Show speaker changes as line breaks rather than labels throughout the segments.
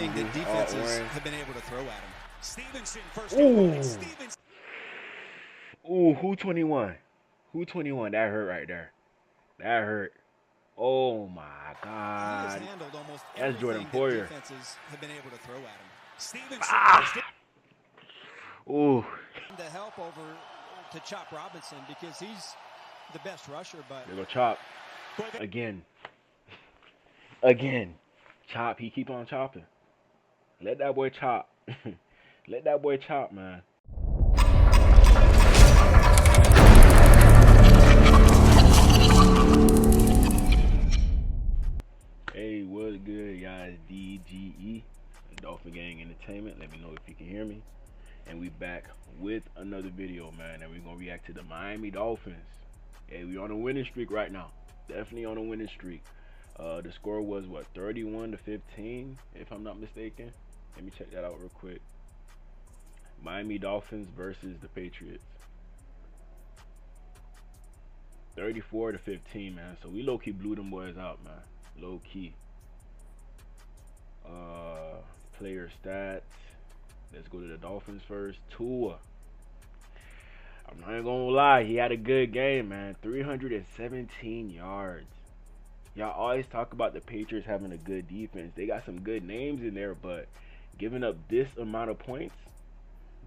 think the defenses have been able to throw at him.
Stevenson first.
Ooh, who 21? Who 21? That hurt right there. That hurt. Oh my God. That's Jordan Poyer.
Defenses have been able to throw at him.
Stevenson.
Ooh.
To help over to Chop Robinson because he's the best rusher, but
There go Chop. Again. Again. Chop. He keep on chopping. Let that boy chop. Let that boy chop, man. Hey, what's good, guys? DGE, Dolphin Gang Entertainment. Let me know if you can hear me. And we back with another video, man. And we're gonna react to the Miami Dolphins. Hey, we on a winning streak right now. Definitely on a winning streak. The score was what, 31-15, if I'm not mistaken. Let me check that out real quick. Miami Dolphins versus the Patriots. 34-15, man. So we low-key blew them boys out, man. Low-key. Player stats. Let's go to the Dolphins first. Tua. I'm not gonna lie, he had a good game, man. 317 yards. Y'all always talk about the Patriots having a good defense. They got some good names in there, but giving up this amount of points,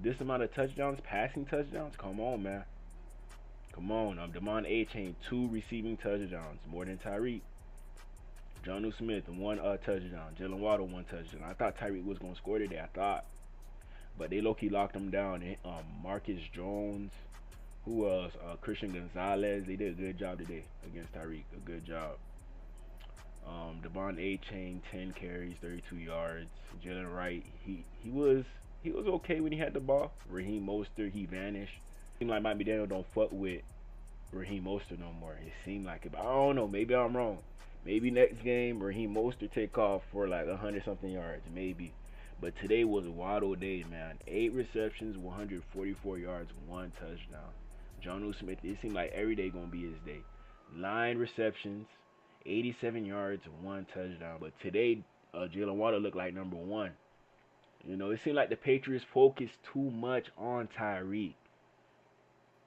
this amount of touchdowns, passing touchdowns, come on, man. Come on. Damon A-Chain, 2 receiving touchdowns, more than Tyreek. Jonnu Smith, 1 touchdown. Jalen Waddle, 1 touchdown. I thought Tyreek was going to score today. I thought. But they low-key locked him down. Marcus Jones. Who else? Christian Gonzalez. They did a good job today against Tyreek. A good job. Devon A-Chain, 10 carries, 32 yards. Jalen Wright, he was okay when he had the ball. Raheem Mostert, he vanished. Seemed like Mike McDaniel don't fuck with Raheem Mostert no more. It seemed like it, but I don't know. Maybe I'm wrong. Maybe next game Raheem Mostert take off for like 100-something yards, maybe. But today was a Waddle day, man. 8 receptions, 144 yards, 1 touchdown. Jonnu Smith, it seemed like every day gonna be his day. 9 receptions, 87 yards, 1 touchdown. But today, Jalen Waddle looked like number 1. You know, it seemed like the Patriots focused too much on Tyreek.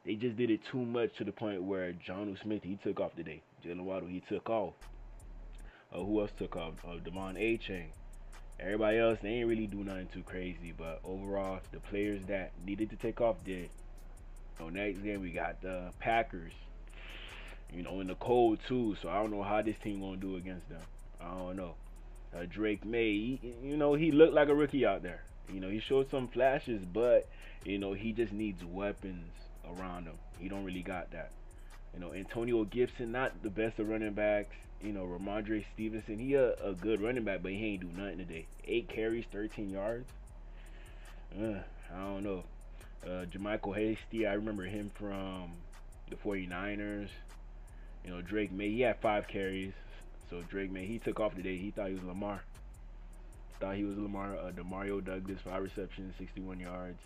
They just did it too much to the point where Jonnu Smith, he took off today. Jalen Waddle, he took off. Who else took off? Damon A-Chain. Everybody else, they ain't really do nothing too crazy. But overall, the players that needed to take off did. So next game, we got the Packers. You know, in the cold too. So I don't know how this team gonna do against them. I don't know. Drake MAYE, you know, he looked like a rookie out there. You know, he showed some flashes, but, you know, he just needs weapons around him. He don't really got that. You know, Antonio Gibson, not the best of running backs. You know, Ramondre Stevenson, he a good running back, but he ain't do nothing today. 8 carries, 13 yards. I don't know. Jermichael Hasty, I remember him from the 49ers. You know, Drake MAYE, he had 5 carries. So Drake MAYE, he took off today. He thought he was Lamar. Demario Douglas, 5 receptions, 61 yards.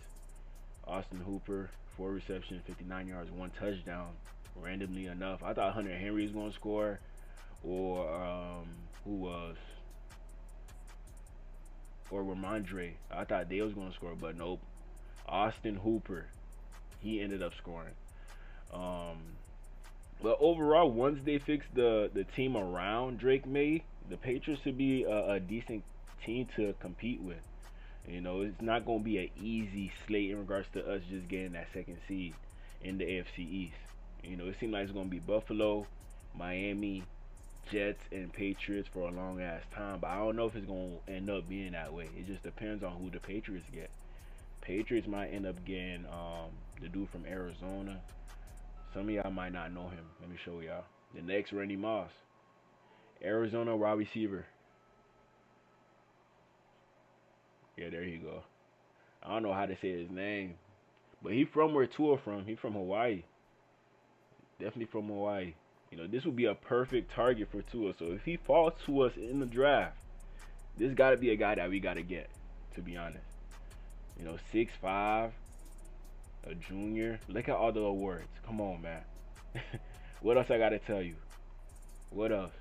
Austin Hooper, 4 receptions, 59 yards, 1 touchdown. Randomly enough, I thought Hunter Henry was going to score. Or who was? Or Ramondre. I thought they was going to score, but nope. Austin Hooper, he ended up scoring. But overall, once they fix the team around Drake MAYE, the Patriots should be a decent team to compete with. You know, it's not going to be an easy slate in regards to us just getting that 2nd seed in the AFC East. You know, it seems like it's going to be Buffalo, Miami, Jets, and Patriots for a long ass time. But I don't know if it's going to end up being that way. It just depends on who the Patriots get. Patriots might end up getting the dude from Arizona. Some of y'all might not know him. Let me show y'all. The next, Randy Moss. Arizona wide receiver. Yeah, there you go. I don't know how to say his name. But he from where Tua from. He from Hawaii. Definitely from Hawaii. You know, this would be a perfect target for Tua. So if he falls to us in the draft, this got to be a guy that we got to get, to be honest. You know, 6'5", a junior. Look at all the awards. Come on, man. What else I got to tell you? What else?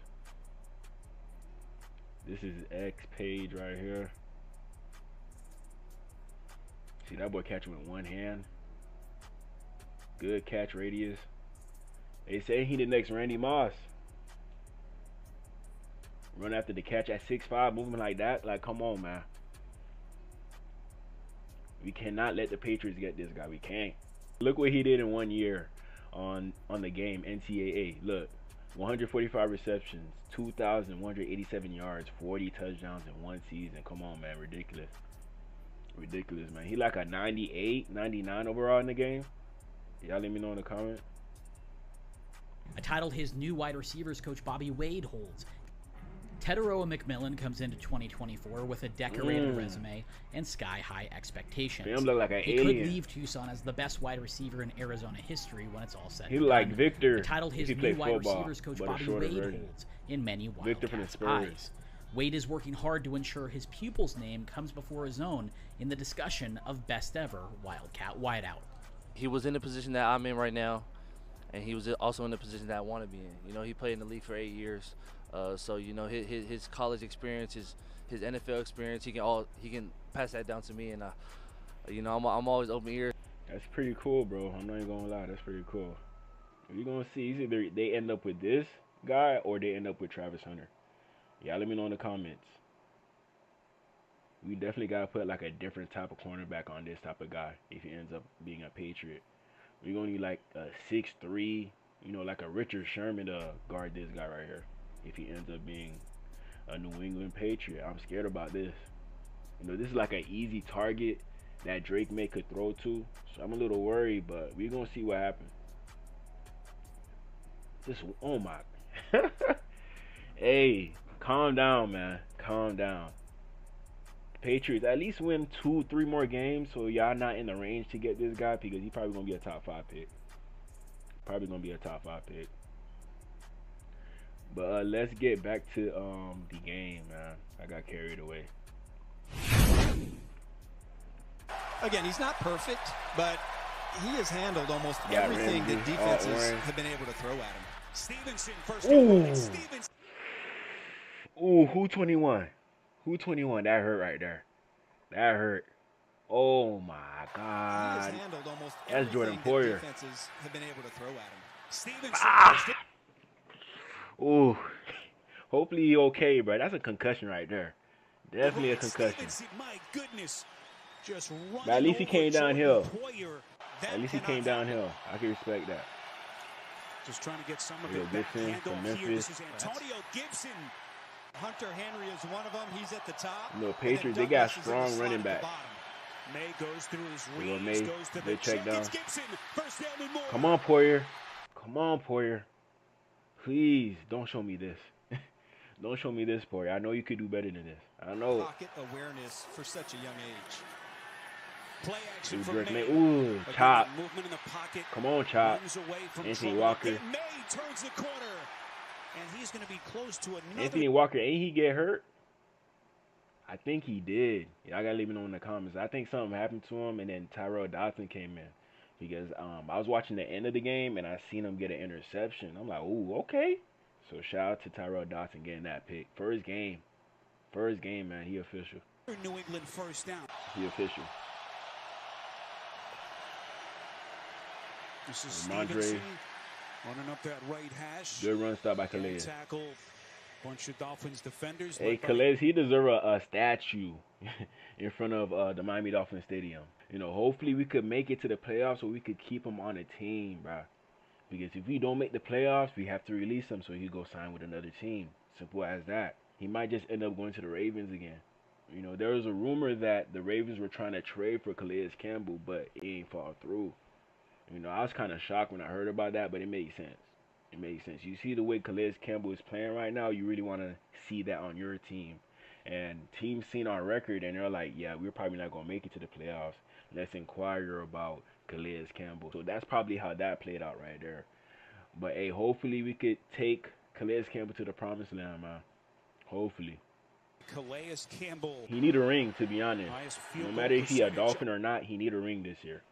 This is X page right here. See that boy catch him with one hand. Good catch radius. They say he the next Randy Moss. Run after the catch at 6'5", moving like that. Like, come on, man. We cannot let the Patriots get this guy. We can't. Look what he did in 1 year on the game, NCAA. Look, 145 receptions, 2,187 yards, 40 touchdowns in one season. Come on, man. Ridiculous. Ridiculous, man. He like a 98, 99 overall in the game. Y'all let me know in the comment.
A title his new wide receivers coach Bobby Wade holds. Teteroa McMillan comes into 2024 with a decorated resume and sky-high expectations.
Him look like an
he
alien.
could leave Tucson as the best wide receiver in Arizona history when it's all said
He
and
like
done.
Victor.
The title his new wide receivers coach Bobby Wade holds in many Wildcats' eyes. Wade is working hard to ensure his pupil's name comes before his own in the discussion of best ever Wildcat wideout.
He was in the position that I'm in right now, and he was also in the position that I want to be in. You know, he played in the league for 8 years, so you know his college experience, his NFL experience, he can pass that down to me, and you know I'm always open ear.
That's pretty cool, bro. I'm not even gonna lie, that's pretty cool. You're gonna see, it's either they end up with this guy or they end up with Travis Hunter. Y'all let me know in the comments. We definitely gotta put like a different type of cornerback on this type of guy if he ends up being a Patriot. We're gonna need like a 6'3", you know, like a Richard Sherman to guard this guy right here if he ends up being a New England Patriot. I'm scared about this. You know, this is like an easy target that Drake May could throw to, so I'm a little worried, but we're gonna see what happens. This, oh my. Hey, calm down, man. Calm down. Patriots at least win 2-3 more games, so y'all not in the range to get this guy, because he probably gonna be a top 5 pick. Probably gonna be a top 5 pick. But let's get back to the game, man. I got carried away.
Again, he's not perfect, but he has handled almost everything that defenses have been able to throw at him.
Stevenson first.
Ooh.
Stevenson.
Ooh, who 21? Who 21? That hurt right there. That hurt. Oh my God.
He has handled almost
That's Jordan
everything
Poyer.
that defenses have been able to throw at him.
Stevenson.
Ooh. Hopefully he okay, bro. That's a concussion right there. Definitely a concussion.
Stevenson, my goodness. Just
But at least he came downhill.
That
At least he
cannot
came
happen.
downhill. I can respect that.
Just trying to get some of
Yeah,
it back.
Gibson
Handoff
from
here.
Memphis.
This is Antonio Gibson.
Hunter Henry is one of them. He's at the top.
You know,
And then
Patriots, they got
Douglas is in the
strong
slot
running
at the
back.
bottom.
May goes through his
Well,
reads,
May,
goes to the
they check down.
It's Gibson. First down and more.
Come on, Poyer. Come on, Poyer. Please, don't show me this. Don't show me this, Poyer. I know you could do better than this. I know.
Pocket awareness for such a young age.
Play action
Dude,
from
Drake
May.
May. Ooh,
Again,
Chop.
movement in the pocket.
Come on, Chop.
Runs away from
Anthony
trouble.
Walker.
And May turns the corner. And he's going to be close to another.
Anthony Walker, ain't he get hurt? I think he did. Y'all gotta let me know in the comments. I think something happened to him, and then Tyrell Dodson came in. Because I was watching the end of the game, and I seen him get an interception. I'm like, ooh, okay. So shout out to Tyrell Dodson getting that pick. First game. First game, man. He official.
New England first down.
He official.
This is
Ramondre.
Stevenson running up that right hash.
Good run stop by
Can't
Calais.
tackle bunch of Dolphins defenders.
Hey,
led by-
Calais, he deserve a statue in front of the Miami Dolphins Stadium. You know, hopefully we could make it to the playoffs so we could keep him on the team, bro. Because if we don't make the playoffs, we have to release him so he go sign with another team. Simple as that. He might just end up going to the Ravens again. You know, there was a rumor that the Ravens were trying to trade for Calais Campbell, but it ain't fall through. You know, I was kind of shocked when I heard about that, but it made sense. It makes sense. You see the way Calais Campbell is playing right now, you really want to see that on your team. And teams seen our record, and they're like, yeah, we're probably not going to make it to the playoffs. Let's inquire about Calais Campbell. So that's probably how that played out right there. But, hey, hopefully we could take Calais Campbell to the promised land, man. Hopefully.
Calais Campbell.
He need a ring, to be honest.
Highest field
No
goal
matter if he a
percentage.
Dolphin or not, he need a ring this year.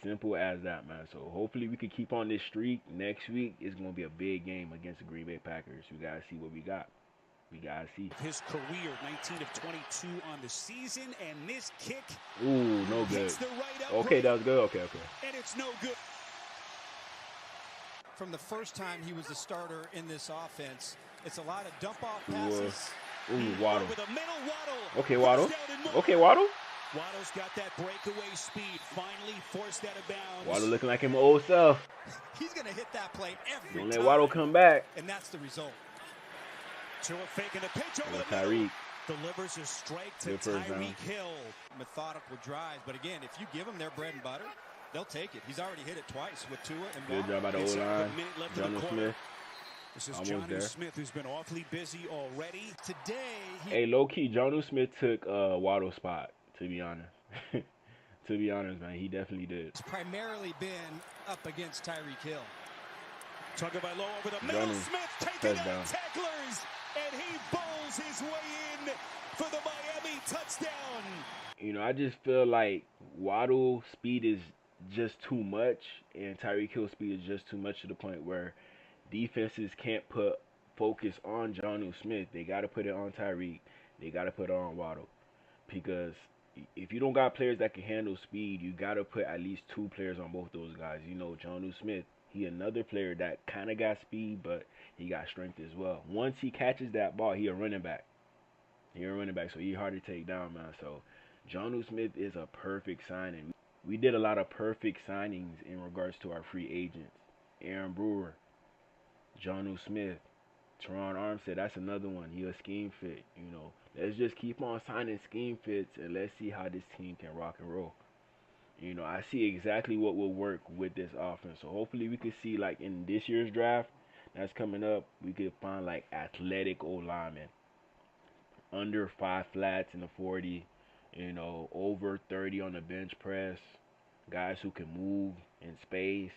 Simple as that, man. So hopefully we can keep on this streak. Next week is going to be a big game against the Green Bay Packers. We got to see what we got. We gotta see.
His career, 19 of 22 on the season, and this kick.
Ooh, no good.
Right
okay, that was good. Okay.
And it's no good.
From the first time he was the starter in this offense, it's a lot of dump-off passes.
Ooh, Waddle.
Over the middle, Waddle.
Okay, Waddle. Okay, Waddle.
Waddle's got that breakaway speed. Finally forced out of bounds.
Waddle looking like him old self.
He's going to hit that play every
Don't
time.
let Waddle come back.
And that's the result.
Tua faking the pitch over the
Tyreek.
middle. Delivers a strike to Tyreek Hill.
Methodical drives. But again, if you give them their bread and butter, they'll take it. He's already hit it twice with Tua and
Good job by the O-line. Jonnu Smith.
This is Jonnu Smith, who's been awfully busy already.
Today,
hey, low-key, Jonnu Smith took Waddle's spot, to be honest. To be honest, man, he definitely did.
It's primarily been up against Tyreek Hill.
Tagovailoa over the middle. Smith taking out tacklers, and he bowls his way in for the Miami touchdown.
You know, I just feel like Waddle's speed is just too much, and Tyreek Hill's speed is just too much to the point where defenses can't put focus on Jonnu Smith. They got to put it on Tyreek. They got to put it on Waddle. Because if you don't got players that can handle speed, you got to put at least two players on both those guys. You know, Jonnu Smith, he another player that kind of got speed, but he got strength as well. Once he catches that ball, he a running back. So he hard to take down, man. So Jonnu Smith is a perfect signing. We did a lot of perfect signings in regards to our free agents. Aaron Brewer, Jonnu Smith, Teron Armstead, that's another one. He a scheme fit, you know. Let's just keep on signing scheme fits and let's see how this team can rock and roll. You know, I see exactly what will work with this offense. So hopefully we could see, like, in this year's draft that's coming up, we could find, like, athletic old linemen. Under 5 flats in the 40, you know, over 30 on the bench press. Guys who can move in space.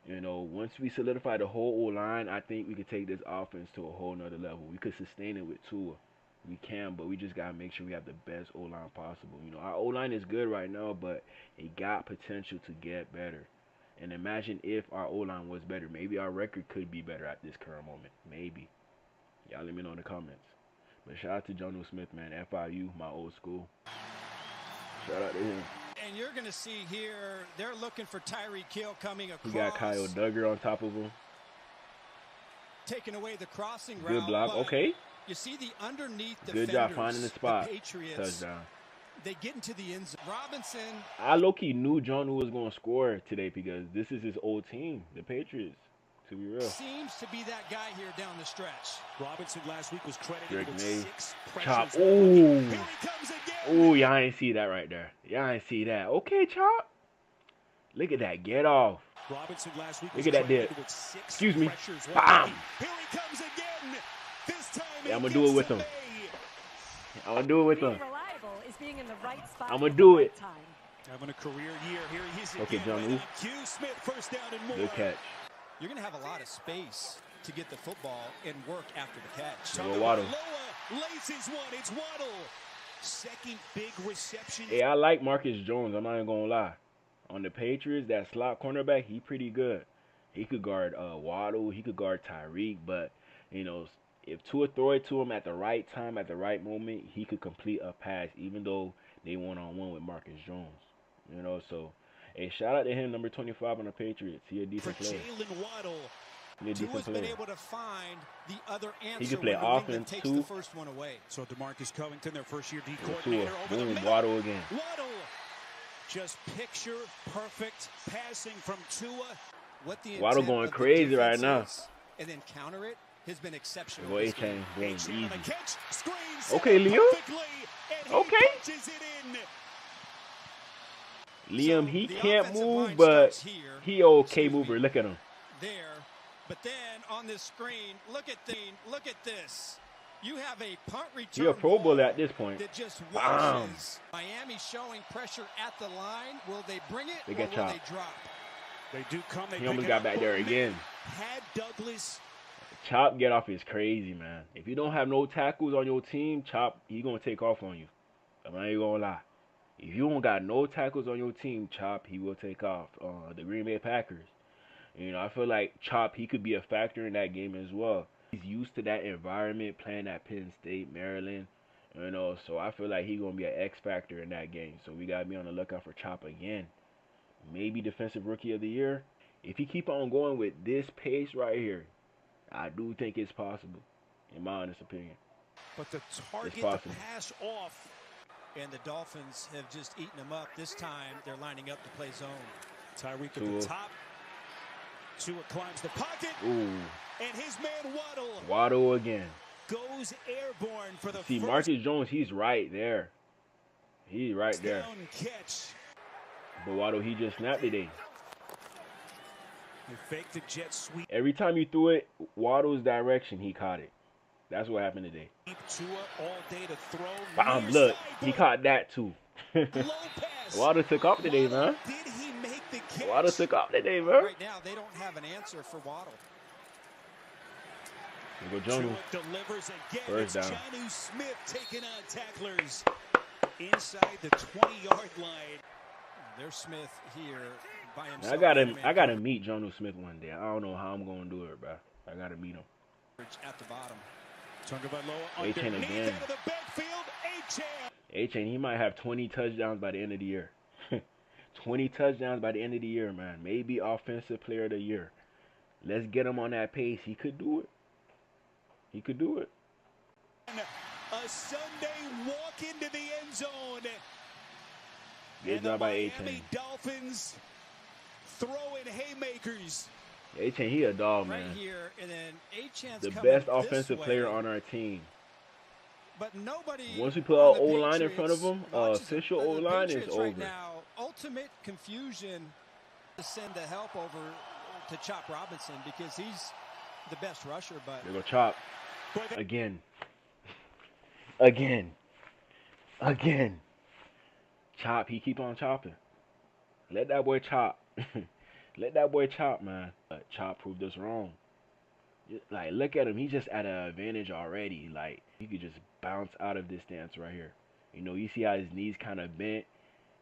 You know, once we solidify the whole O-line, I think we could take this offense to a whole nother level. We could sustain it with Tua. We can, but we just got to make sure we have the best O-line possible. You know, our O-line is good right now, but it got potential to get better. And imagine if our O-line was better. Maybe our record could be better at this current moment. Maybe. Y'all let me know in the comments. But shout out to Jonnu Smith, man. FIU, my old school. Shout out to him.
And you're going to see here, they're looking for Tyreek Hill coming across.
He got Kyle Duggar on top of him.
Taking away the crossing route.
Good block. Okay.
You see the underneath
defenders. Good job finding the spot.
The Patriots,
touchdown.
They get into the end zone. Robinson.
I low-key knew Jonnu was going to score today because this is his old team, the Patriots, to be real.
Seems to be that guy here down the stretch.
Robinson last week was credited with 6
Chop.
pressures.
Ooh.
Here he comes again.
Ooh, y'all ain't see that right there. Y'all ain't see that. Okay, Chop. Look at that. Get off.
Robinson last week
Look at that dip. Excuse me. Bam.
Here he comes again. This time
yeah, I'm going to do it with him. I'm going to do it with him. I'm going to
do it. Having a career year. Here he is
okay,
again. Smith, first down and more.
Good catch.
You're going to have a lot of space to get the football and work after the catch.
Go Waddle.
Laces one. It's Waddle. Second big reception.
Hey, I like Marcus Jones. I'm not even going to lie. On the Patriots, that slot cornerback, he pretty good. He could guard Waddle. He could guard Tyreek. But, you know, if Tua throw it to him at the right time, at the right moment, he could complete a pass, even though they one-on-one with Marcus Jones. You know, so, hey, shout out to him, number 25 on the Patriots. He a decent player.
Tua's been able to find the other answer.
He can play offense,
takes
too.
The first one away.
So DeMarcus Covington, their first-year D coordinator.
Boom, Waddle again.
Waddle. Just picture perfect passing from Tua.
What the
Waddle going crazy right now.
And then counter it has been exceptional.
Go A-chain, game easy.
Screens
okay, Leo. Okay. Liam, he can't move, but he okay mover. Look at him.
There, but then on this screen, look at this. You have a punt return.
You're a Pro Bowler at this point.
That just washes. Miami showing pressure at the line. Will they bring it or will they drop?
They do come.
He almost got back there again.
Had Douglas.
Chop get off is crazy, man. If you don't have no tackles on your team, Chop, he going to take off on you. I'm not even going to lie. If you don't got no tackles on your team, Chop, he will take off. The Green Bay Packers. You know, I feel like Chop, he could be a factor in that game as well. He's used to that environment, playing at Penn State, Maryland. You know, so I feel like he's going to be an X factor in that game. So we got to be on the lookout for Chop again. Maybe Defensive Rookie of the Year. If he keep on going with this pace right here, I do think it's possible, in my honest opinion.
But the target to pass off.
And the Dolphins have just eaten them up. This time, they're lining up to play zone.
Tyreek at the top. Tua climbs the pocket.
Ooh.
And his man Waddle.
Waddle again.
Goes airborne for the
See, Marcus Jones, he's right there. He's right there.
Catch.
But Waddle, he just snapped today.
He faked the jet sweep.
Every time you threw it, Waddle's direction, he caught it. That's what happened today.
Tua all day to throw.
Bam, look, he caught that too. Waddle took off today, man.
Did he make the catch?
Waddle took off today, man.
Right now, they don't have an answer for Waddle.
Here go Jonah.
Delivers again.
First down.
Jonnu Smith taking on tacklers inside the 20-yard line.
There's Smith here by himself.
I gotta meet Jonnu Smith one day. I don't know how I'm gonna do it, bro. I gotta meet him.
At the bottom.
A-Chain again. A-Chain, he might have 20 touchdowns by the end of the year. 20 touchdowns by the end of the year, man. Maybe Offensive Player of the Year. Let's get him on that pace. He could do it. He could do it.
A Sunday walk into the end zone.
Good job by A-Chain.
Dolphins throwing haymakers.
A-Chain, he a dog, man.
Right here, and then A-Chain's
the best offensive player on our team.
But nobody.
Once we put our O-line in front of him, official O-line is over.
Right now, ultimate confusion to send the help over to Chop Robinson because he's the best rusher. But
there go Chop again, again. Chop, he keep on chopping. Let that boy chop. Let that boy chop, man. Chop proved us wrong. Like, look at him. He's just at an advantage already. Like, he could just bounce out of this stance right here. You know, you see how his knees kind of bent.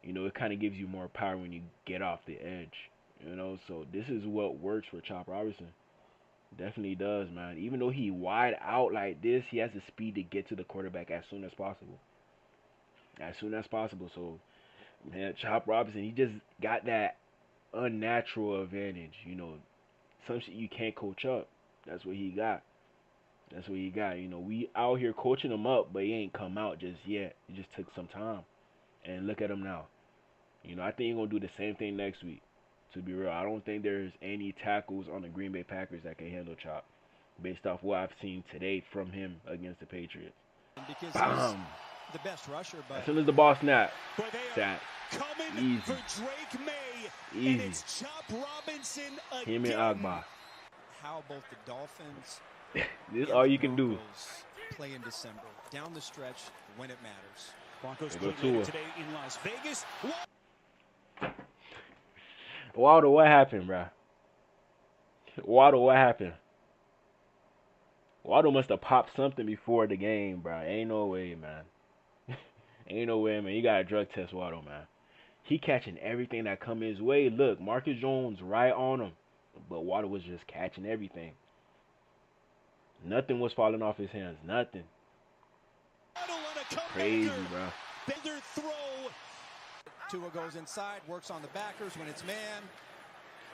You know, it kind of gives you more power when you get off the edge. You know, so this is what works for Chop Robinson. Definitely does, man. Even though he wide out like this, he has the speed to get to the quarterback as soon as possible. As soon as possible. So, man, Chop Robinson, he just got that unnatural advantage. You know, some shit you can't coach up. That's what he got. That's what he got. You know, we out here coaching him up, but he ain't come out just yet. It just took some time. And look at him now. You know, I think he's going to do the same thing next week. To be real, I don't think there's any tackles on the Green Bay Packers that can handle Chop based off what I've seen today from him against the Patriots.
Because he's the best rusher, but
as soon as the ball snapped, sack.
Easy. For Drake May.
Easy.
And it's Chop Robinson again.
Him and Agba.
How both the Dolphins
this is all you can do.
Play in December, down the stretch when it matters.
Broncos play today in Las Vegas.
Waddle, what happened, bro? Waddle, what happened? Waddle must have popped something before the game, bro. Ain't no way, man. Ain't no way, man. You got to drug test Waddle, man. He catching everything that come his way. Look, Marcus Jones right on him. But Waddle was just catching everything. Nothing was falling off his hands. Nothing. Crazy, bro.
Bender throw.
Tua goes inside, works on the backers when it's man.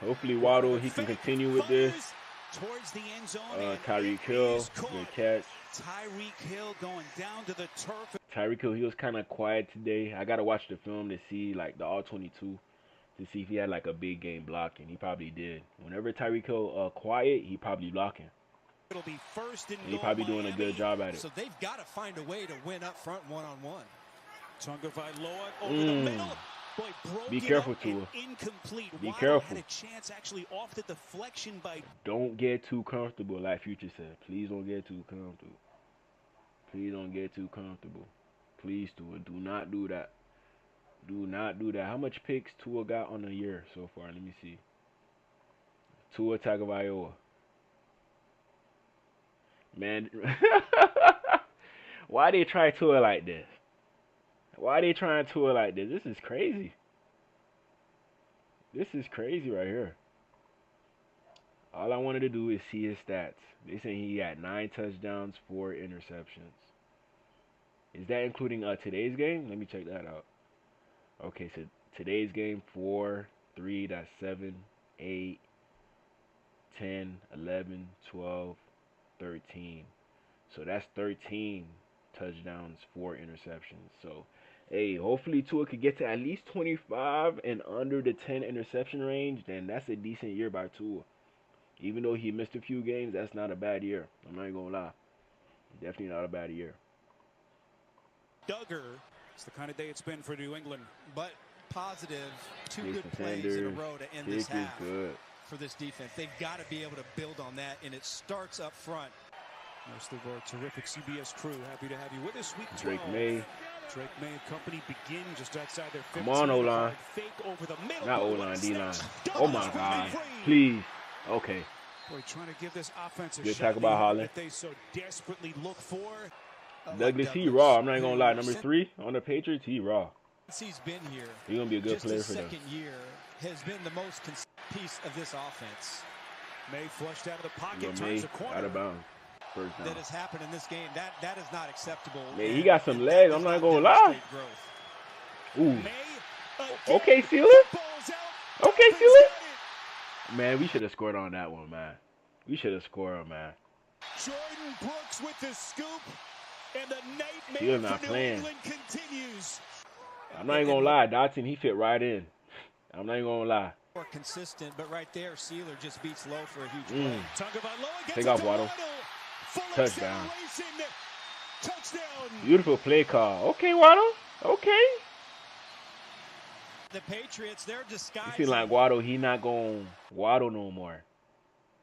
Hopefully Waddle, he can continue with this.
Towards the end zone.
Tyreek Hill, good catch.
Tyreek Hill going down to the turf.
Tyreek Hill, he was kind of quiet today. I got to watch the film to see, like, the All-22 to see if he had, like, a big game blocking. He probably did. Whenever Tyreek Hill quiet, he probably blocking.
It'll be first and
he probably doing a good job at it.
So they've got to find a way to win up front one-on-one.
Tagovailoa over the middle. Boy,
be careful, Tua.
Incomplete.
Be careful.
Had a chance actually off the deflection by.
Don't get too comfortable, like Future said. Please don't get too comfortable. Please don't get too comfortable. Please, Tua, do not do that. Do not do that. How much picks Tua got on the year so far? Let me see. Tua Tagovailoa. Man, why they try Tua like this? Why they trying Tua like this? This is crazy. This is crazy right here. All I wanted to do is see his stats. They say he had 9 touchdowns, 4 interceptions. Is that including today's game? Let me check that out. Okay, so today's game, 4, 3, that's 7, 8, 10, 11, 12, 13. So that's 13 touchdowns, 4 interceptions. So, hey, hopefully Tua could get to at least 25 and under the 10 interception range. Then that's a decent year by Tua. Even though he missed a few games, that's not a bad year. I'm not going to lie. Definitely not a bad year.
Duggar. It's the kind of day it's been for New England.
But positive, 2
Jason
good plays
Sanders,
in a row to end this half
good.
for this defense. They've got to be able to build on that, and it starts up front.
Most of our terrific CBS crew, happy to have you with us. Week 12.
Drake May.
Drake May and company begin just outside their 15.
Come on, O-line.
Fake over the middle.
Not O-line, D-line. Oh, my God. Please. Okay.
Boy, trying to give this offense a
Good
shot
tackle by Holland.
that they so desperately look for.
Douglas, he raw. I'm not going to lie. Number 3 on the Patriots, he raw.
He's been here.
He's going to be a good player for them.
Second year has been the most piece of this offense.
May flushed out of the pocket, turns
May
the corner.
out of bounds. First down.
That has happened in this game. That is not acceptable.
Man, he got some legs. I'm not going to lie. Ooh.
May,
okay, Steelers. Okay, Steelers. Man, we should have scored on that one, man. We should have scored, man.
Jordan Brooks with the scoop, and the nightmare
not
for New
playing.
England continues.
I'm not even going to lie. Dotson, he fit right in. I'm not even going to lie.
More consistent, but right there, Sealer just beats low for a huge play.
Take off, Waddle. Touchdown. Beautiful play call. Okay, Waddle. Okay.
The Patriots, they're disguising.
You seem like Waddle, he not going to waddle no more.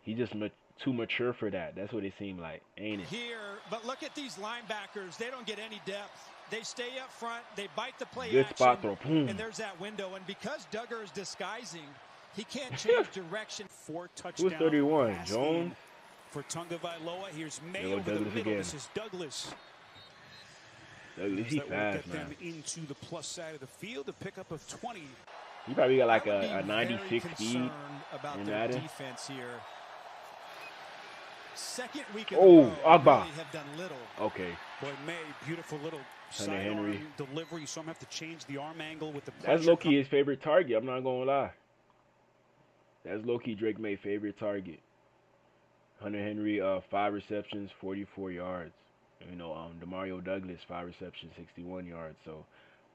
He just too mature for that. That's what it seemed like, ain't it?
Here, but look at these linebackers. They don't get any depth. They stay up front. They bite the play
Good
action,
spot throw. Boom.
And there's that window. And because Duggar is disguising, he can't change direction.
4 touchdowns.
Who's 31? Jones?
For Tagovailoa, here's May
There go
over
Douglas
the middle.
again.
This is Douglas.
Douglas, he
That will
fast,
get
man.
them into the plus side of the field. A pickup of 20.
He probably got like
I would
a
be
96
very
speed.
concerned about
in
their
that.
defense here. Second week in
Oh,
a row,
Agba.
really have done little.
Okay.
Boy, May, beautiful little
Hunter Henry.
sidearm delivery. You saw him have to change the arm angle with the
That's
pressure.
low-key his favorite target. I'm not going to lie. That's low-key Drake May's favorite target. Hunter Henry, 5 receptions, 44 yards. You know, DeMario Douglas, 5 receptions, 61 yards. So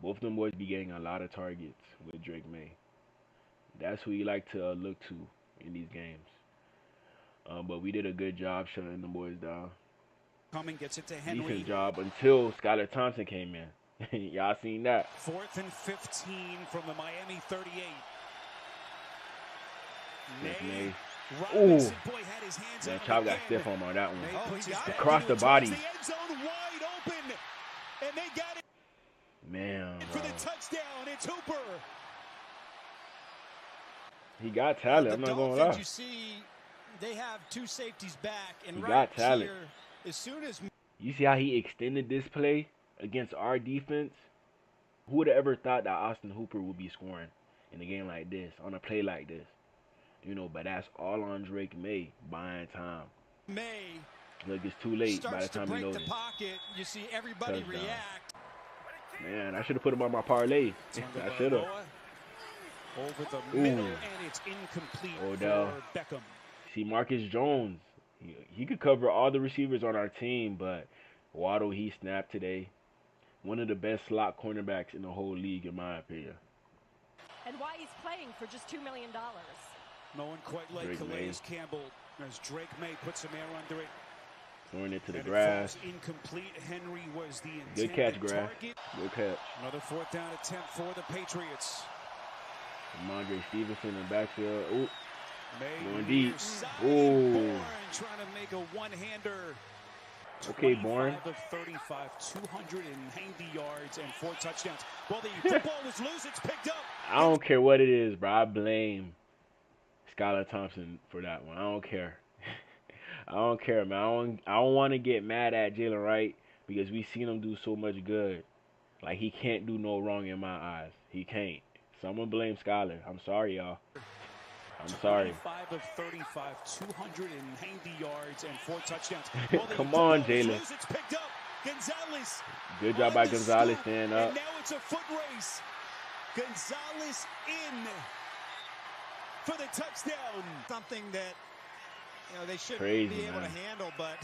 both of them boys be getting a lot of targets with Drake May. That's who you like to look to in these games. But we did a good job shutting the boys down.
Coming gets it to Henry.
Decent job until Skylar Thompson came in. Y'all seen that?
4th and 15 from the Miami 38.
May.
Robinson, boy, had his hands
That
on
chop
it
got
again.
stiff on him on that one.
May puts his back
Across
into
the
it,
body.
towards the end zone, wide open, and they got it
Man,
for
bro.
the touchdown. It's Hooper.
He got talent.
The
I'm not going to
Dolphins,
lie.
you see, they have 2 safeties back. And
He
right
got talent.
here, as soon as
You see how he extended this play against our defense? Who would have ever thought that Austin Hooper would be scoring in a game like this, on a play like this? You know, but that's all on Drake May buying time.
May
Look, it's too late by
starts
the
to
time you
break
know
the
this.
pocket, you see everybody
Touchdown.
react.
Man, I should have put him on my parlay. I should have.
Over the middle, and it's incomplete
Odell.
for Beckham.
See, Marcus Jones, he could cover all the receivers on our team, but Waddle, he snapped today. One of the best slot cornerbacks in the whole league, in my opinion.
And why he's playing for just $2 million.
No one quite like
Drake
Calais
May.
Campbell as Drake May puts some air under it.
Throwing it to the
And it
grass.
falls incomplete. Henry was the
Good
intended
catch, Graff.
target.
Good catch.
Another 4th down attempt for the Patriots.
Mondre Stevenson in the backfield. Ooh,
May
going deep.
side,
Ooh.
Bourne trying to make a one-hander.
Okay, Bourne.
25 of 35, 290 yards and 4 touchdowns. Well, the football was loose. It's picked up.
I don't care what it is, bro. I blame Skylar Thompson for that one. I don't care. I don't care, man. I don't want to get mad at Jalen Wright because we seen him do so much good. Like, he can't do no wrong in my eyes. He can't. So I'm going to blame Skylar. I'm sorry, y'all. I'm sorry.
25 of 35, 290 yards and 4 touchdowns.
Come on, Jalen.
It's picked up. Gonzalez.
Good job by Gonzalez staying up.
And now it's a foot race. Gonzalez in for the touchdown.
Something that, you know, they should
Crazy,
be able
man.
to handle, but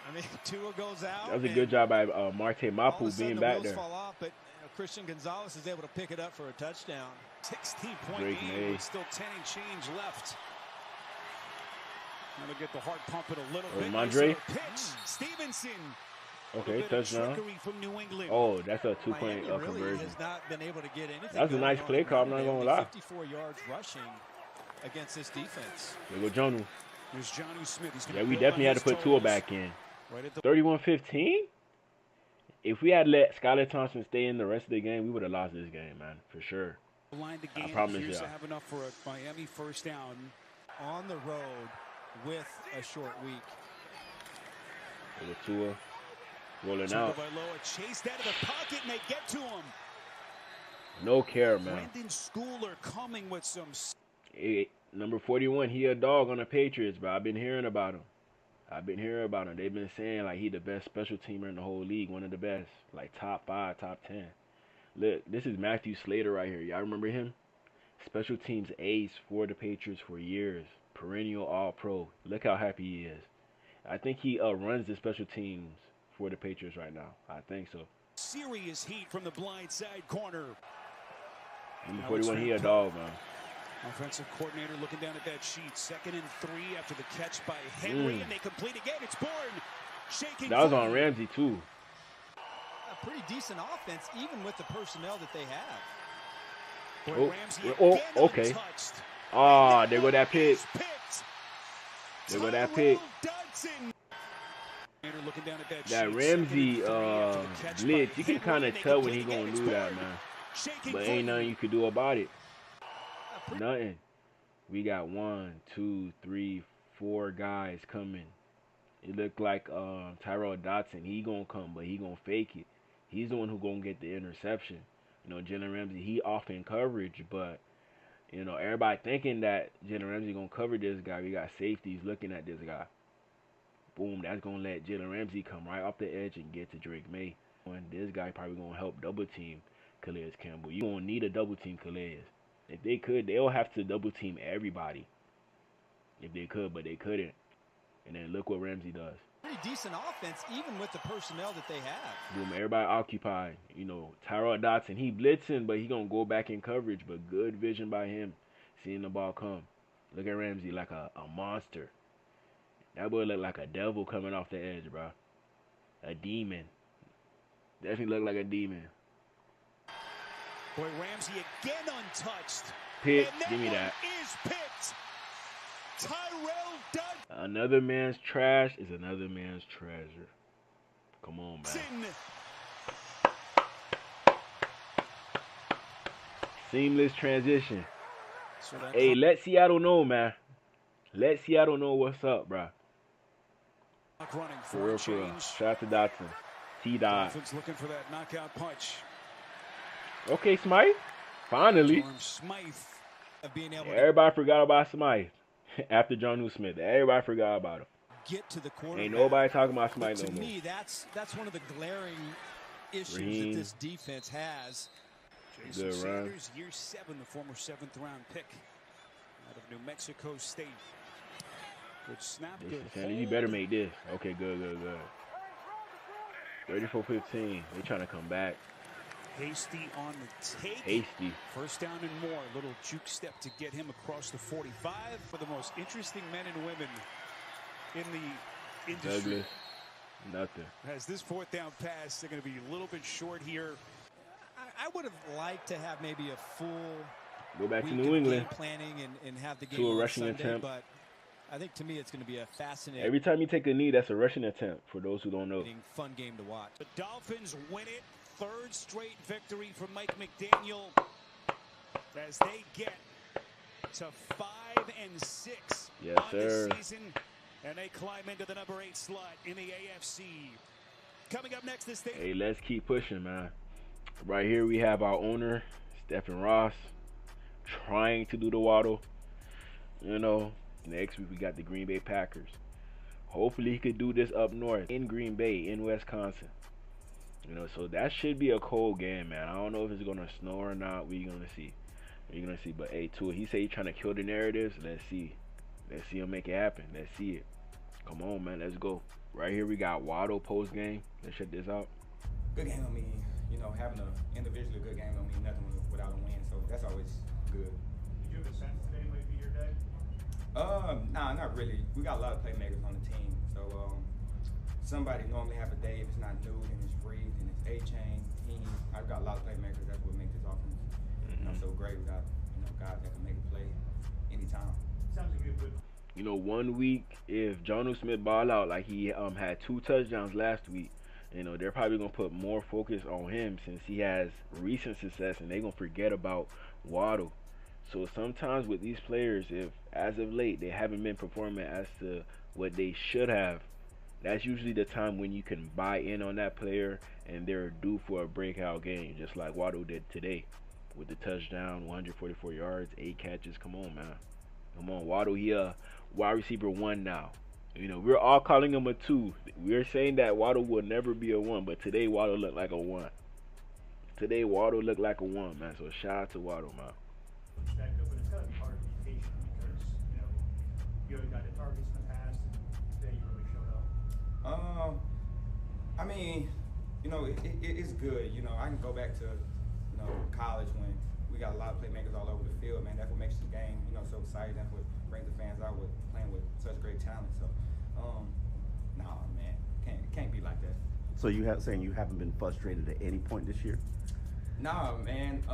I mean, Tua goes out.
That was a good job by Marte Mapu being back there.
Fall off, but you know, Christian Gonzalez is able to pick it up for a touchdown.
16-point game with still 10 and change left. Gonna get the heart pumping a little bit.
Mondre.
Pitch. Stevenson.
Okay, touchdown.
From New England.
Oh, that's a 2-point
really
conversion.
has not been able to get anything.
That's a nice play call, I'm not gonna lie.
54 yards rushing against this defense.
There go Jonu.
There's Jonnu Smith.
Yeah, we definitely had to put Tua back in. 31-15. If we had let Skylar Thompson stay in the rest of the game, we would have lost this game, man, for sure. I promise you.
Have enough for a Miami first down
on the road with a short week.
With Tua rolling out.
Chased out of the pocket and they get to him.
No care, man.
Brendan Schooler coming with some.
Number 41, he a dog on the Patriots, bro. I've been hearing about him. They've been saying like he the best special teamer in the whole league, one of the best, like top 5, top 10. Look, this is Matthew Slater right here. Y'all remember him? Special teams ace for the Patriots for years. Perennial All-Pro. Look how happy he is. I think he runs the special teams for the Patriots right now. I think so.
Serious heat from the blind side corner.
Number 41, he a dog, man.
Offensive coordinator looking down at that sheet. 2nd and 3 after the catch by Henry, and they complete again. It's Bourne shaking.
That was on Ramsey too.
A pretty decent offense, even with the personnel that they have.
Okay. Ah, there go that pick. There go that pick. That Ramsey blitz, you can kind of tell when he gonna do that, man. But ain't nothing you could do about it. Nothing. We got 1, 2, 3, 4 guys coming. It looked like Tyrell Dotson. He gonna come, but he gonna fake it. He's the one who gonna get the interception. You know, Jalen Ramsey, he off in coverage, but you know, everybody thinking that Jalen Ramsey gonna cover this guy. We got safeties looking at this guy. Boom, that's gonna let Jalen Ramsey come right off the edge and get to Drake May. And this guy probably gonna help double team Calais Campbell. You gonna need a double team Calais. If they could, they'll have to double team everybody. If they could, but they couldn't. And then look what Ramsey does.
Pretty decent offense, even with the personnel that they have.
Boom, everybody occupied. You know, Tyrell Dotson, he blitzing, but he gonna go back in coverage. But good vision by him, seeing the ball come. Look at Ramsey like a monster. That boy look like a devil coming off the edge, bro. A demon. Definitely look like a demon.
Boy, Ramsey again untouched.
Pick, give me that.
Is picked. Tyrell Dotson.
Another man's trash is another man's treasure. Come on, man. Seamless transition. Hey, let Seattle know, man. Let Seattle know what's up, bro. For real, for real. Shout out to Dotson. T-Dot.
Dolphins looking for that knockout punch.
Okay, Smythe. Finally. Everybody forgot about Smythe after Jonnu Smith. Everybody forgot about him.
Get to the quarterback.
Ain't nobody talking about Smythe no more.
To me, that's one of the glaring issues that this defense has.
Jason Sanders, year 7, the former 7th-round pick out of New Mexico State. Good snap.
Sanders, you better make this. Okay, good. 34-15. They trying to come back.
Hasty on the take.
Hasty.
First down and more. Little juke step to get him across the 45. For the most interesting men and women in the industry.
Douglas, nothing.
As this 4th down pass, they're going to be a little bit short here.
I would have liked to have maybe a full
go back to New England
planning and have the game
to a rushing
Sunday,
attempt.
But I think to me it's going to be a fascinating.
Every time you take a knee, that's a rushing attempt. For those who don't know,
fun game to watch.
The Dolphins win it. 3rd straight victory for Mike McDaniel as they get to 5-6 on the season, and they climb into the number 8 slot in the AFC. Coming up next, this thing.
Hey, let's keep pushing, man. Right here we have our owner, Stephen Ross, trying to do the waddle. You know, next week we got the Green Bay Packers. Hopefully he could do this up north in Green Bay, in Wisconsin. You know, so that should be a cold game, man. I don't know if it's gonna snow or not. We're gonna see. We're gonna see. But hey, Tua, he said he's trying to kill the narratives. Let's see. Let's see him make it happen. Let's see it. Come on, man. Let's go. Right here we got Waddle post game. Let's check this out.
Good game don't mean, you know, having an individually good game don't mean nothing without a win. So that's always good.
Did you have a sense today might be your day?
Nah, not really. We got a lot of playmakers on the team. So somebody normally have a day. If it's not new, then it's Reed, then it's A-Chain, Heaney. I've got a lot of playmakers. That's what makes this offense so great. We got, you know, guys that can make a play anytime.
Sounds like a good.
You know, 1 week, if Jonnu Smith ball out like he had 2 touchdowns last week, you know, they're probably going to put more focus on him since he has recent success, and they're going to forget about Waddle. So sometimes with these players, if as of late they haven't been performing as to what they should have, that's usually the time when you can buy in on that player and they're due for a breakout game, just like Waddle did today with the touchdown, 144 yards, 8 catches. Come on, man. Come on, Waddle. He wide receiver 1 now. You know, we're all calling him a 2. We're saying that Waddle will never be a 1, but today Waddle looked like a 1. Today Waddle looked like a 1, man. So shout out to Waddle, man.
But it's got to be hard to be patient because, you know, you already got the targets in the past, and today you really showed up.
I mean, you know, it's good. You know, I can go back to, you know, college when we got a lot of playmakers all over the field, man. That's what makes the game, you know, so exciting. That's what brings the fans out with playing with such great talent. So, nah, man, can't be like that.
So you have saying you haven't been frustrated at any point this year?
Nah, man.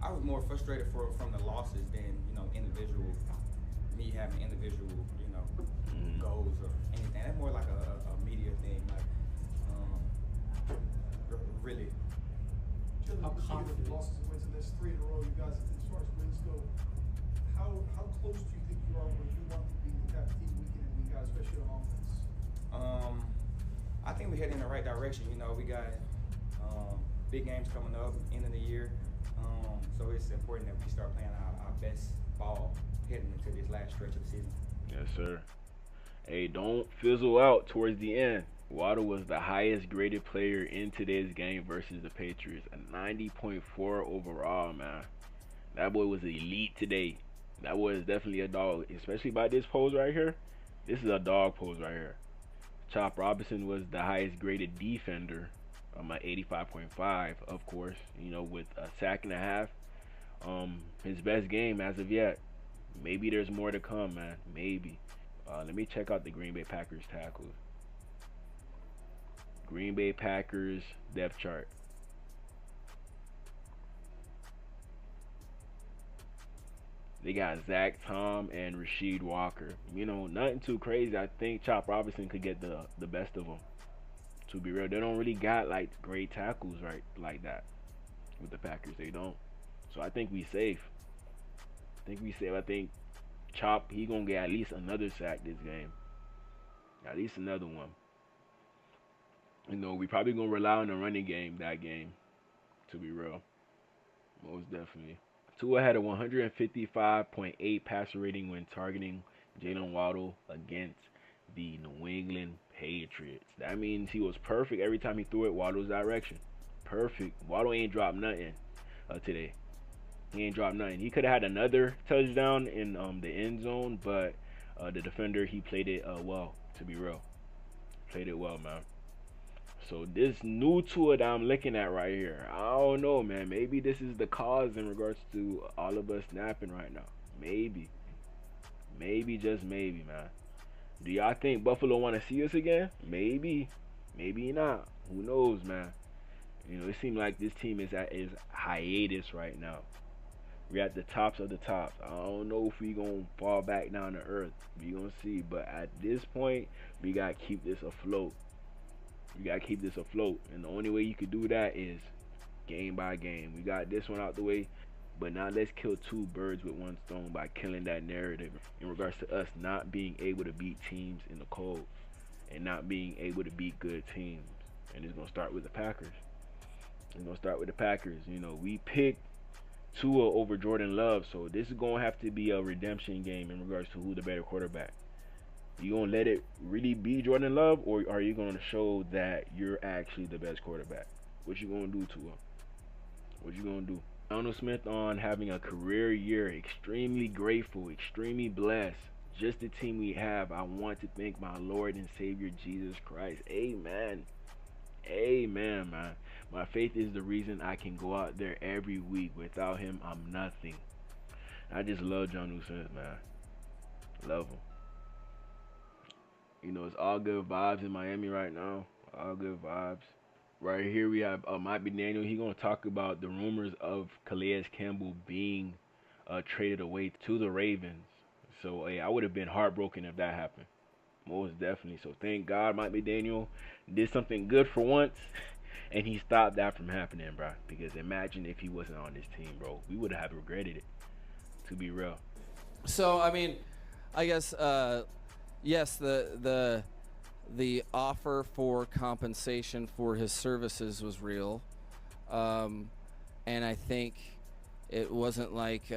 I was more frustrated from the losses than, you know, me having individual, you know, goals or anything. That's more like a media thing, like, really.
How confident of losses and wins in this 3 in a row, you guys, as far as wins go, how close do you think you are where you want to be with that team week in and week out, especially on offense?
I think we're heading in the right direction. You know, we got big games coming up, end of the year. So it's important that we start playing our best ball heading into this last stretch of the season. Yes,
sir. Hey, don't fizzle out towards the end. Waddle was the highest graded player in today's game versus the Patriots. A 90.4 overall, man. That boy was elite today. That boy is definitely a dog, especially by this pose right here. This is a dog pose right here. Chop Robinson was the highest graded defender. At 85.5, of course, you know, with a sack and a half. His best game as of yet. Maybe there's more to come, man. Maybe. Let me check out the Green Bay Packers tackles. Green Bay Packers depth chart. They got Zach Tom and Rasheed Walker. You know, nothing too crazy. I think Chop Robinson could get the best of them. To be real, they don't really got like great tackles right like that with the Packers. They don't. So I think we safe. I think Chop, he gonna get at least another sack this game. At least another one. You know, we probably gonna rely on the running game that game. To be real, most definitely. Tua had a 155.8 passer rating when targeting Jalen Waddle against the New England Patriots. That means he was perfect every time he threw it Waddle's direction. Perfect. Waddle ain't dropped nothing today. He ain't dropped nothing. He could have had another touchdown in the end zone, but the defender, he played it well, to be real. Played it well, man. So this new Tua that I'm looking at right here, I don't know, man. Maybe this is the cause in regards to all of us snapping right now. Maybe. Maybe, just maybe, man. Do y'all think Buffalo want to see us again? Maybe. Maybe not. Who knows, man. You know, it seems like this team is at hiatus right now. We're at the tops of the tops. I don't know if we going to fall back down to earth. We going to see. But at this point, we got to keep this afloat. We got to keep this afloat. And the only way you could do that is game by game. We got this one out the way. But now let's kill 2 birds with 1 stone by killing that narrative in regards to us not being able to beat teams in the cold and not being able to beat good teams. And it's going to start with the Packers. It's going to start with the Packers. You know, we picked Tua over Jordan Love. So this is going to have to be a redemption game in regards to who the better quarterback. You going to let it really be Jordan Love, or are you going to show that you're actually the best quarterback? What you going to do, Tua? What you going to do? Donald Smith on having a career year. Extremely grateful, extremely blessed. Just the team we have. I want to thank my Lord and Savior Jesus Christ. Amen. Amen, man. My faith is the reason I can go out there every week. Without him, I'm nothing. I just love John Smith, man. Love him. You know, it's all good vibes in Miami right now. All good vibes. Right here we have Mike McDaniel. He's going to talk about the rumors of Calais Campbell being traded away to the Ravens. So, hey, I would have been heartbroken if that happened. Most definitely. So, thank God Mike McDaniel did something good for once, and he stopped that from happening, bro. Because imagine if he wasn't on this team, bro. We would have regretted it, to be real.
So, I mean, I guess, yes, the offer for compensation for his services was real. And I think it wasn't like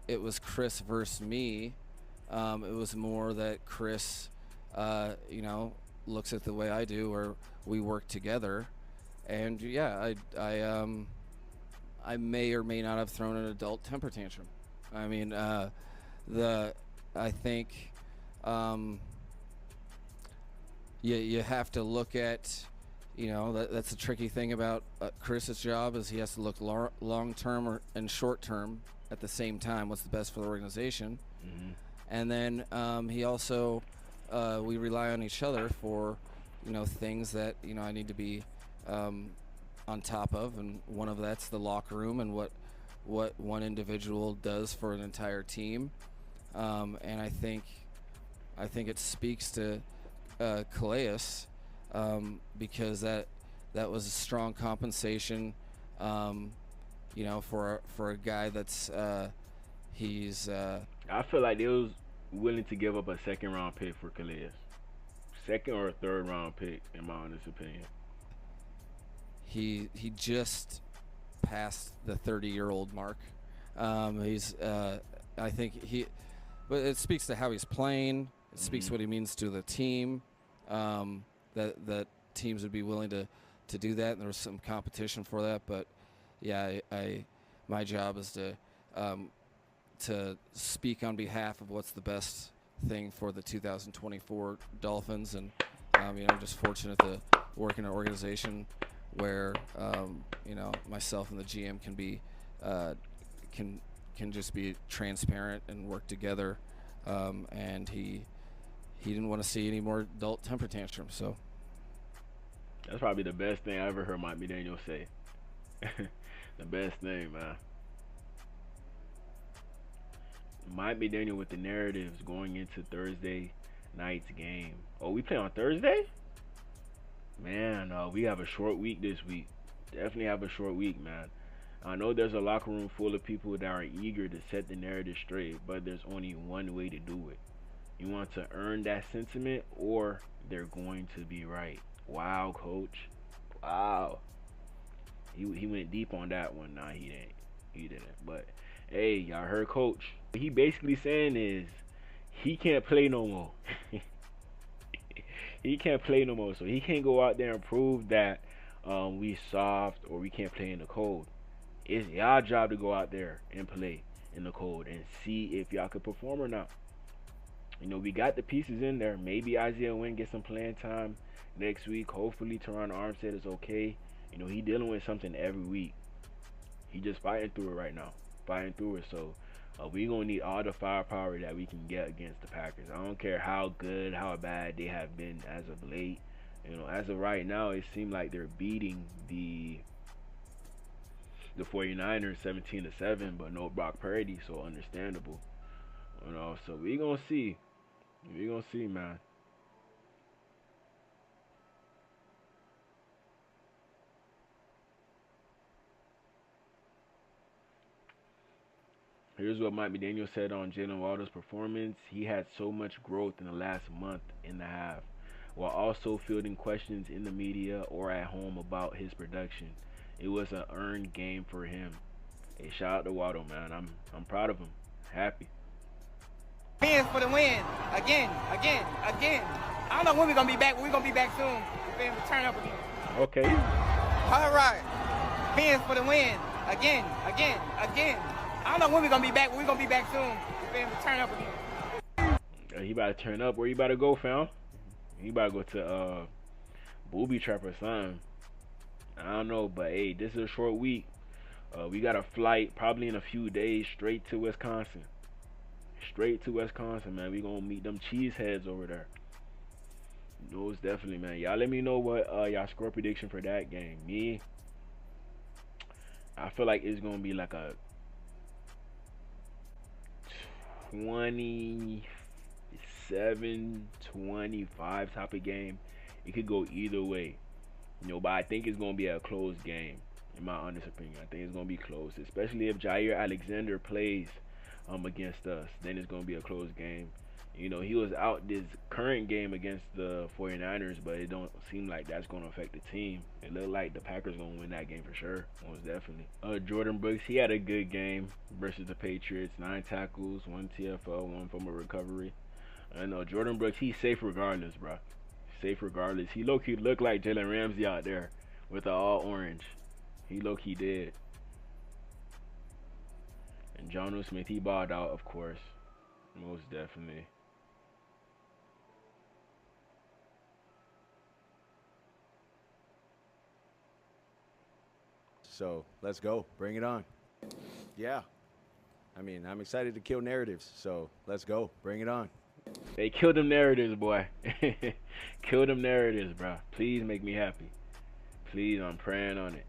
it was Chris versus me. It was more that Chris, you know, looks at the way I do, or we work together. And yeah, I may or may not have thrown an adult temper tantrum. I mean, I think you have to look at, you know, that's the tricky thing about Chris's job, is he has to look long-term and short-term at the same time. What's the best for the organization?
Mm-hmm.
And then he also, we rely on each other for, you know, things that, you know, I need to be on top of, and one of that's the locker room and what one individual does for an entire team. And I think it speaks to Calais, because that was a strong compensation, you know, for a guy that's he's.
I feel like they was willing to give up a second-round pick for Calais, second or third-round pick, in my honest opinion.
He just passed the 30-year-old mark. He's I think but it speaks to how he's playing. It speaks to what he means to the team. That teams would be willing to do that, and there was some competition for that. But yeah, my job is to speak on behalf of what's the best thing for the 2024 Dolphins, and you know, I'm just fortunate to work in an organization where you know, myself and the GM can be can just be transparent and work together, and he didn't want to see any more adult temper tantrums. So
that's probably the best thing I ever heard Mike McDaniel say. The best thing, man. Mike McDaniel with the narratives going into Thursday night's game. Oh, we play on Thursday? Man, we have a short week this week. Definitely have a short week, man. I know there's a locker room full of people that are eager to set the narrative straight, but there's only one way to do it. You want to earn that sentiment, or they're going to be right. Wow, coach. Wow. He went deep on that one. Nah, he didn't. But hey, y'all heard coach. What he basically saying is he can't play no more. He can't play no more. So he can't go out there and prove that we soft or we can't play in the cold. It's y'all job to go out there and play in the cold and see if y'all could perform or not. You know, we got the pieces in there. Maybe Isaiah Wynn gets some playing time next week. Hopefully Teron Armstead is okay. You know, he dealing with something every week. He just fighting through it right now. So we going to need all the firepower that we can get against the Packers. I don't care how good, how bad they have been as of late. You know, as of right now, it seems like they're beating the 49ers 17-7, but no Brock Purdy, so understandable. You know, so we going to see. We going to see, man. Here's what Mike McDaniel said on Jalen Waddle's performance. He had so much growth in the last month and a half, while also fielding questions in the media or at home about his production. It was an earned game for him. Hey, shout out to Waddle, man. I'm proud of him. Happy.
Fans for the win. Again. I don't know when we're going to be back, but we're going to be back soon. We're going to turn up again.
Okay.
All right. Fans for the win. Again. I don't know when we're going to be back, but we're going to be back soon. We're going to turn up again.
He about to turn up. Where you about to go, fam? He about to go to Booby Trap or something. I don't know, but hey, this is a short week. We got a flight probably in a few days straight to Wisconsin. Straight to Wisconsin, man. We gonna meet them cheeseheads over there. Most definitely, man. Y'all let me know what y'all score prediction for that game. Me, I feel like it's gonna be like a 27-25 type of game. It could go either way, you know, but I think it's gonna be a close game. In my honest opinion, I think it's gonna be close, especially if Jair Alexander plays against us. Then it's gonna be a close game. You know, he was out this current game against the 49ers, but it don't seem like that's gonna affect the team. It looked like the Packers gonna win that game for sure, most definitely. Jordan Brooks, he had a good game versus the Patriots. 9 tackles, 1 TFL, 1 fumble recovery. I know Jordan Brooks, he's safe regardless, bro. Safe regardless. He low-key looked like Jalen Ramsey out there with the all orange. He low-key did. And Jonnu Smith, he balled out, of course. Most definitely.
So let's go. Bring it on. Yeah. I mean, I'm excited to kill narratives. So let's go. Bring it on.
They killed them narratives, boy. Kill them narratives, bro. Please make me happy. Please, I'm praying on it.